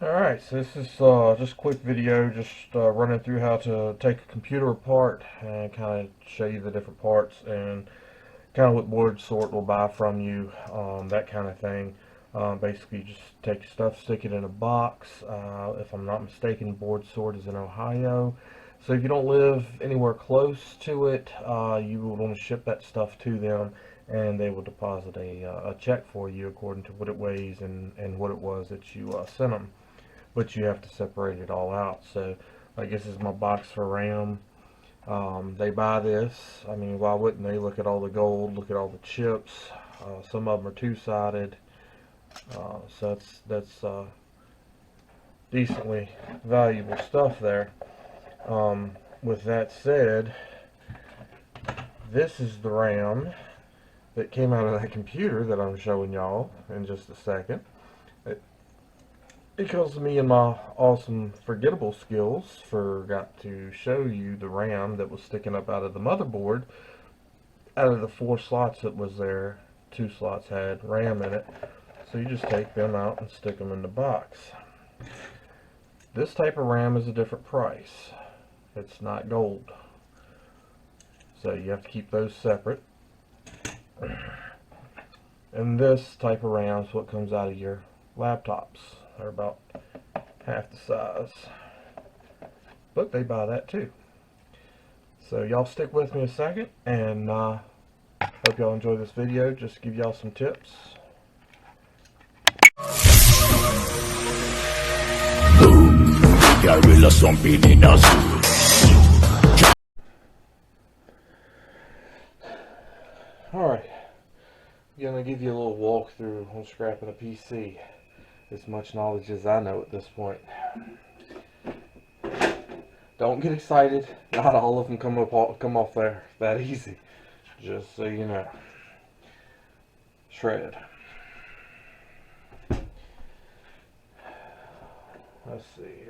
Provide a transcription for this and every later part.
Alright, so this is just a quick video, just running through how to take a computer apart and kind of show you the different parts and kind of what board sort will buy from you, that kind of thing. Basically, you just take your stuff, stick it in a box. If I'm not mistaken, board sort is in Ohio. So if you don't live anywhere close to it, you will want to ship that stuff to them, and they will deposit a check for you according to what it weighs and what it was that you sent them. But you have to separate it all out. So like this is my box for RAM. They buy this. I mean, why wouldn't they? Look at all the gold, look at all the chips. Some of them are two-sided. So that's decently valuable stuff there. With that said, this is the RAM that came out of that computer that I'm showing y'all in just a second. Because me and my awesome forgettable skills forgot to show you the RAM that was sticking up out of the motherboard. Out of the 4 slots that was there, 2 slots had RAM in it. So you just take them out and stick them in the box. This type of RAM is a different price. It's not gold. So you have to keep those separate. And this type of RAM is what comes out of your laptops. They're about half the size, but they buy that too. So y'all stick with me a second, and hope y'all enjoy this video. Just to give y'all some tips. Gorilla stomping in us. Alright, I'm gonna give you a little walkthrough on scrapping a PC. As much knowledge as I know at this point. Don't get excited. Not all of them come off there that easy. Just so you know. Shred. Let's see.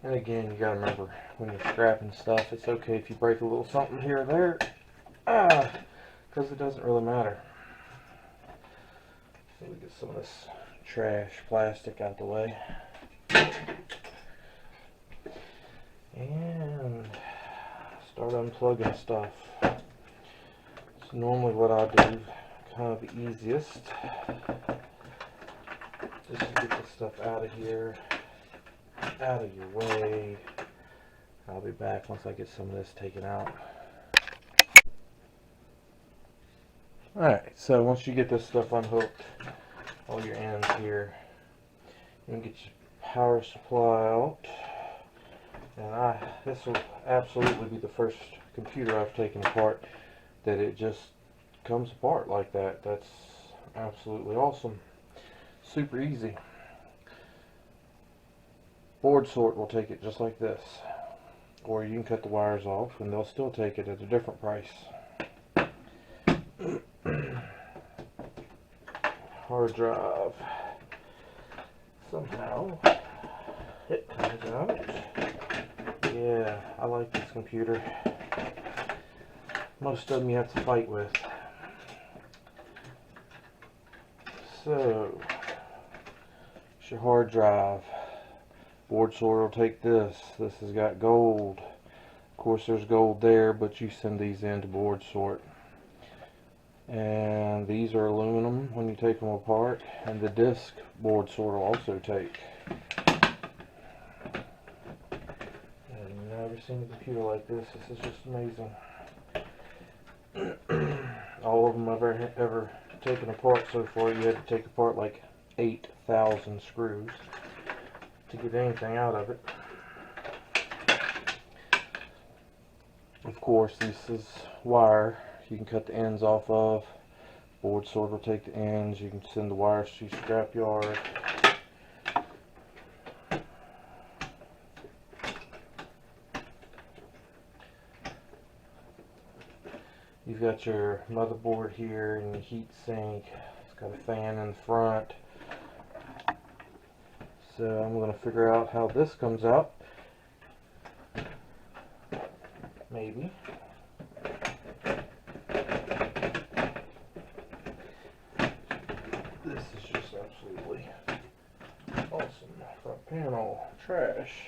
And again, you gotta remember when you're scrapping stuff, it's okay if you break a little something here or there. Because it doesn't really matter. So we get some of this trash plastic out the way. And start unplugging stuff. It's normally what I do, kind of the easiest. Just to get this stuff out of here, out of your way. I'll be back once I get some of this taken out. Alright, so once you get this stuff unhooked, all your ends here, you can get your power supply out. And this will absolutely be the first computer I've taken apart that it just comes apart like that. That's absolutely awesome. Super easy. Board sort will take it just like this. Or you can cut the wires off and they'll still take it at a different price. Hard drive. Somehow it comes out. Yeah, I like this computer. Most of them you have to fight with. So, it's your hard drive. Board sort will take this. This has got gold. Of course there's gold there, but you send these in to board sort. And these are aluminum when you take them apart, and the disc board sort will also take. I've never seen a computer like this. This is just amazing. All of them I've ever taken apart so far, you had to take apart like 8,000 screws to get anything out of it. Of course, this is wire. You can cut the ends off of. Board sort will take the ends. You can send the wires to scrapyard. You've got your motherboard here and your heat sink. It's got a fan in the front. So I'm going to figure out how this comes out. Maybe. trash.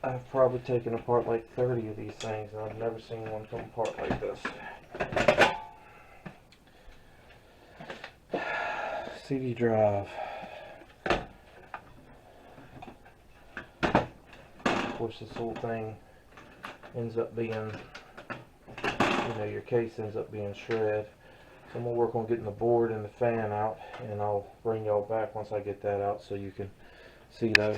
I've probably taken apart like 30 of these things, and I've never seen one come apart like this. CD drive. Of course, this whole thing ends up being, your case ends up being shred. So I'm going to work on getting the board and the fan out, and I'll bring y'all back once I get that out so you can see those.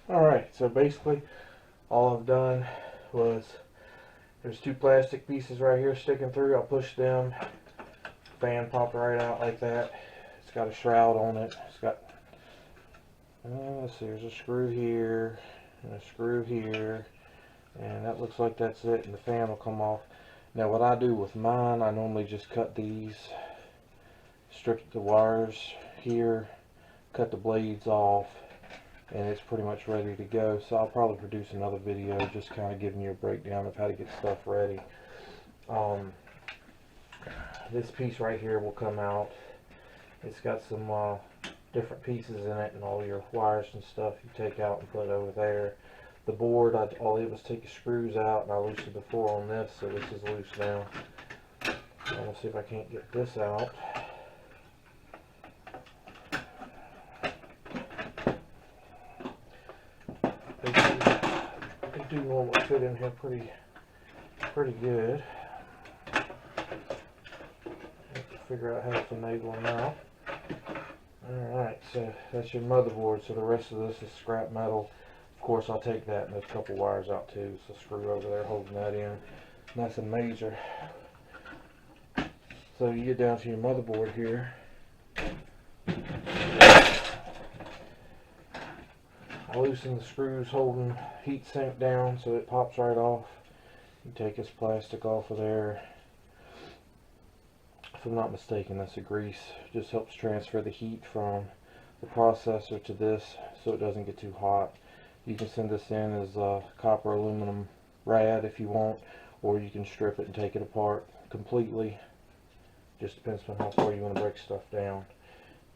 Alright, so basically all I've done was, there's two plastic pieces right here sticking through. I pushed them, fan popped right out like that. It's got a shroud on it. It's got, let's see, there's a screw here and a screw here, and that looks like that's it, and the fan will come off. Now what I do with mine, I normally just cut these, strip the wires here, cut the blades off, and it's pretty much ready to go. So I'll probably produce another video just kind of giving you a breakdown of how to get stuff ready. This piece right here will come out. It's got some different pieces in it, and all your wires and stuff you take out and put over there. The board, all I did was take the screws out, and I loosened before on this, so this is loose now. I'm going to see if I can't get this out. They do normally fit in here pretty good. Have to figure out how to finagle them out. Alright, so that's your motherboard. So the rest of this is scrap metal. Of course, I'll take that and there's a couple wires out too. So screw over there holding that in. Nothing major. So you get down to your motherboard here. I loosen the screws holding heat sink down so it pops right off. You take this plastic off of there. If I'm not mistaken, that's a grease. It just helps transfer the heat from the processor to this so it doesn't get too hot. You can send this in as a copper aluminum rad if you want, or you can strip it and take it apart completely. Just depends on how far you want to break stuff down.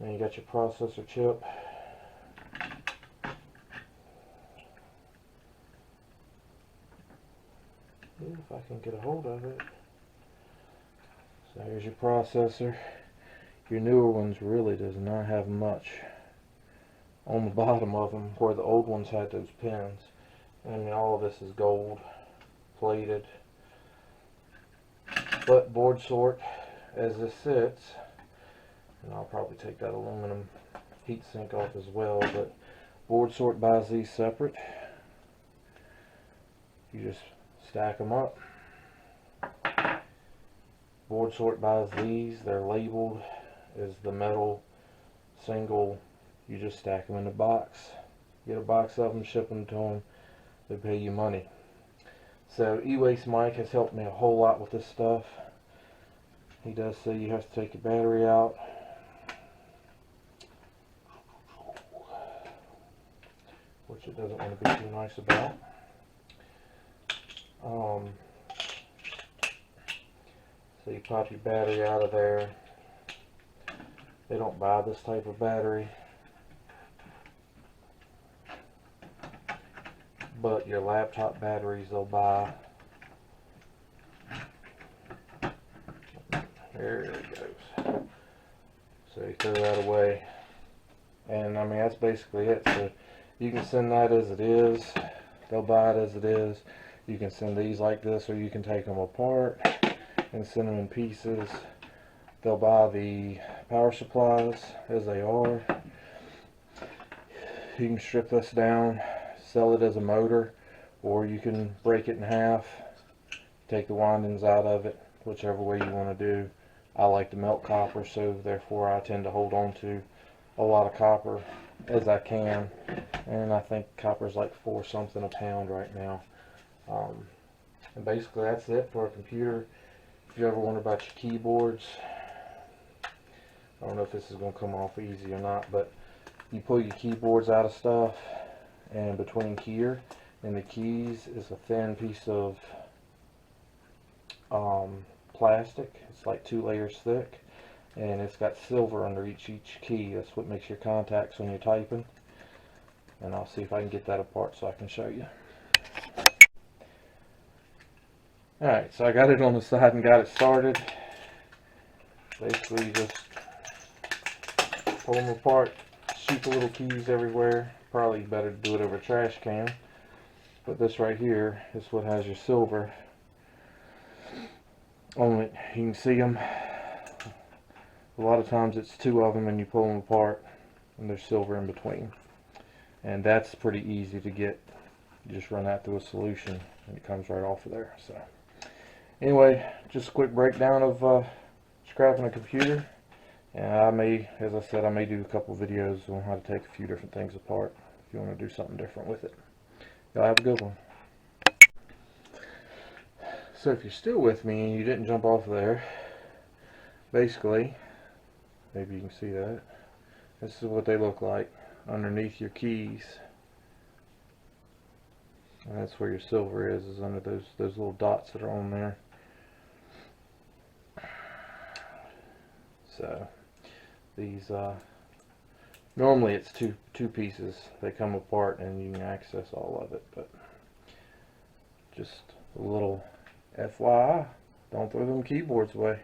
Then you got your processor chip. If I can get a hold of it. So here's your processor. Your newer ones really does not have much on the bottom of them, where the old ones had those pins. I mean, all of this is gold plated. But board sort as this sits, and I'll probably take that aluminum heatsink off as well, but board sort buys these separate. You just stack them up. Board sort buys these. They're labeled as the metal single. You just stack them in a box. Get a box of them, ship them to them. They pay you money. So E-Waste Mike has helped me a whole lot with this stuff. He does say you have to take your battery out. Which it doesn't want to be too nice about. So you pop your battery out of there. They don't buy this type of battery, but your laptop batteries they'll buy. There it goes. So you throw that away, and I mean that's basically it. So you can send that as it is. They'll buy it as it is. You can send these like this, or you can take them apart and send them in pieces. They'll buy the power supplies as they are. You can strip this down, sell it as a motor, or you can break it in half, take the windings out of it, whichever way you want to do. I like to melt copper, so therefore I tend to hold on to a lot of copper as I can, and I think copper's like 4 something a pound right now. And basically that's it for a computer. If you ever wonder about your keyboards, I don't know if this is going to come off easy or not, but you pull your keyboards out of stuff, and between here and the keys is a thin piece of plastic. It's like 2 layers thick, and it's got silver under each key. That's what makes your contacts when you're typing. And I'll see if I can get that apart so I can show you. Alright, so I got it on the side and got it started. Basically, you just pull them apart, shoot the little keys everywhere. Probably better to do it over a trash can. But this right here is what has your silver on it. You can see them. A lot of times it's 2 of them and you pull them apart and there's silver in between. And that's pretty easy to get. You just run that through a solution and it comes right off of there. So anyway, just a quick breakdown of scrapping a computer. And I may, as I said, I may do a couple videos on how to take a few different things apart if you want to do something different with it. Y'all have a good one. So if you're still with me and you didn't jump off of there, basically, maybe you can see that, this is what they look like underneath your keys. And that's where your silver is under those little dots that are on there. So these normally it's two pieces. They come apart and you can access all of it, but just a little FYI, don't throw them keyboards away.